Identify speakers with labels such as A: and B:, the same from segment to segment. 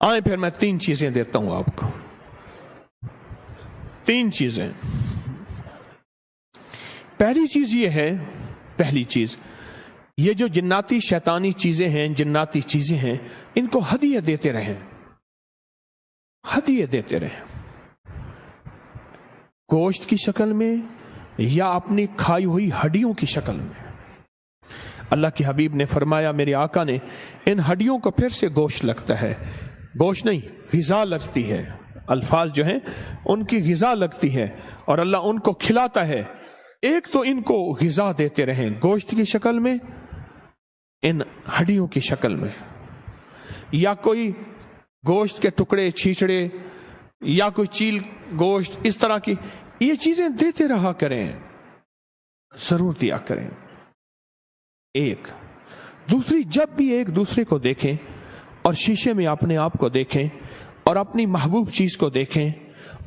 A: आए फिर मैं 3 चीजें देता हूं आपको। 3 चीजें। पहली चीज ये है, पहली चीज ये जो जिन्नाती शैतानी चीजें हैं, जिन्नाती चीजें हैं, इनको हदिया देते रहें, हदिया देते रहें, गोश्त की शक्ल में या अपनी खाई हुई हड्डियों की शक्ल में। अल्लाह के हबीब ने फरमाया, मेरे आका ने, इन हड्डियों को फिर से गोश्त लगता है, गोश्त नहीं ग़िज़ा लगती है, अल्फाज जो हैं उनकी ग़िज़ा लगती है और अल्लाह उनको खिलाता है। एक तो इनको ग़िज़ा देते रहें गोश्त की शक्ल में, इन हड्डियों की शक्ल में, या कोई गोश्त के टुकड़े छींचड़े या कोई चील गोश्त, इस तरह की ये चीजें देते रहा करें, जरूर दिया करें। एक दूसरी, जब भी एक दूसरे को देखें और शीशे में अपने आप को देखें और अपनी महबूब चीज को देखें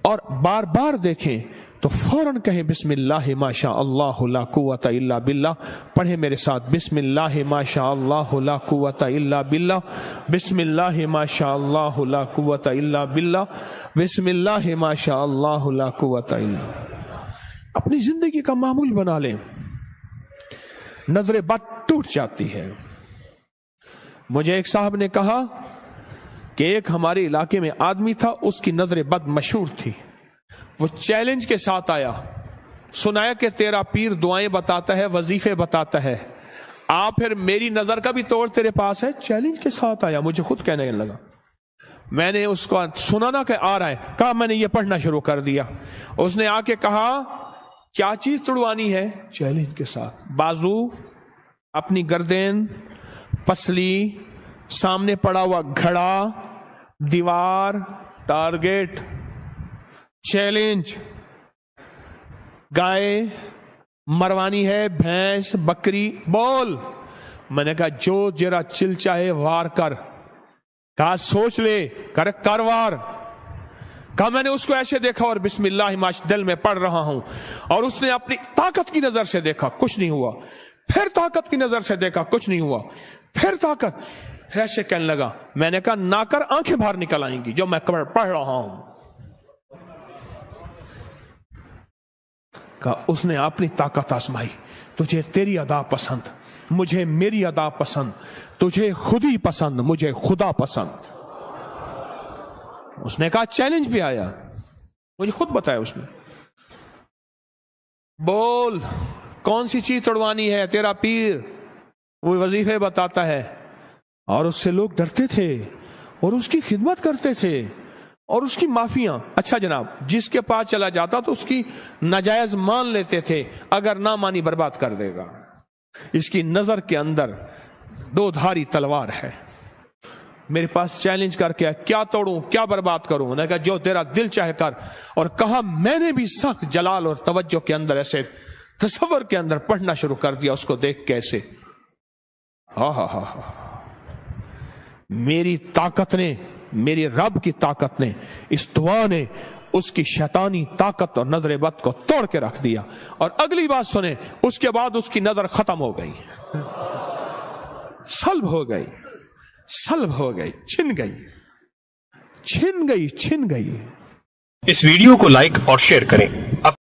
A: और बार बार देखें तो फौरन कहें बिस्मिल्लाह माशा अल्लाह ला कुव्वता इल्ला बिल्लाह। पढ़े मेरे साथ, बिस्मिल्लाह माशा अल्लाह ला कुव्वता इल्ला बिल्लाह, बिस्मिल्लाह माशा अल्लाह ला कुव्वता इल्ला बिल्लाह, बिस्मिल्लाह माशा अल्लाह ला कुव्वता इल्ला। अपनी जिंदगी का मामूल बना लें, नजर बद टूट जाती है। मुझे एक साहब ने कहा कि एक हमारे इलाके में आदमी था, उसकी नजर बद मशहूर थी। वो चैलेंज के साथ आया, सुनाया कि तेरा पीर दुआएं बताता है, वजीफे बताता है, आ फिर मेरी नजर का भी तोड़ तेरे पास है। चैलेंज के साथ आया, मुझे खुद कहने लगा, मैंने उसको सुना ना कि आ रहा है, कहा मैंने ये पढ़ना शुरू कर दिया। उसने आके कहा क्या चीज तुड़वानी है? चैलेंज के साथ, बाजू, अपनी गर्दन, पसली, सामने पड़ा हुआ घड़ा, दीवार, टारगेट, चैलेंज, गाय मरवानी है, भैंस, बकरी, बोल। मैंने कहा जो जरा चिल चाहे वार कर, कहा सोच ले, कर वार। कहा मैंने उसको ऐसे देखा और बिस्मिल्लाह माश दिल में पढ़ रहा हूं, और उसने अपनी ताकत की नजर से देखा, कुछ नहीं हुआ, फिर ताकत की नजर से देखा, कुछ नहीं हुआ, फिर ताकत, ऐसे कहने लगा। मैंने कहा ना कर, आंखें बाहर निकल आएंगी जो मैं पढ़ रहा हूं। कहा उसने अपनी ताकत आजमाई, तुझे तेरी अदा पसंद, मुझे मेरी अदा पसंद, तुझे खुद ही पसंद, मुझे खुदा पसंद। उसने कहा चैलेंज भी आया, मुझे खुद बताया उसने, बोल कौन सी चीज तोड़वानी है? तेरा पीर वो वजीफे बताता है। और उससे लोग डरते थे और उसकी खिदमत करते थे और उसकी माफियां। अच्छा जनाब, जिसके पास चला जाता तो उसकी नाजायज मान लेते थे, अगर ना मानी बर्बाद कर देगा। इसकी नजर के अंदर 2 धारी तलवार है। मेरे पास चैलेंज करके, क्या तोड़ूं, क्या बर्बाद करूं? मैंने कहा जो तेरा दिल चाहे कर। और कहा मैंने भी सख्त जलाल और तवज्जो के अंदर, ऐसे तसव्वुर के अंदर पढ़ना शुरू कर दिया उसको देख कैसे। हा मेरी ताकत ने, मेरी रब की ताकत ने, इस दुआ ने उसकी शैतानी ताकत और नजर बद को तोड़ के रख दिया। और अगली बात सुने, उसके बाद उसकी नजर खत्म हो गई, सल्ब हो गई, सल्ब हो गई, छिन गई, छिन गई, छिन गई।
B: इस वीडियो को लाइक और शेयर करें।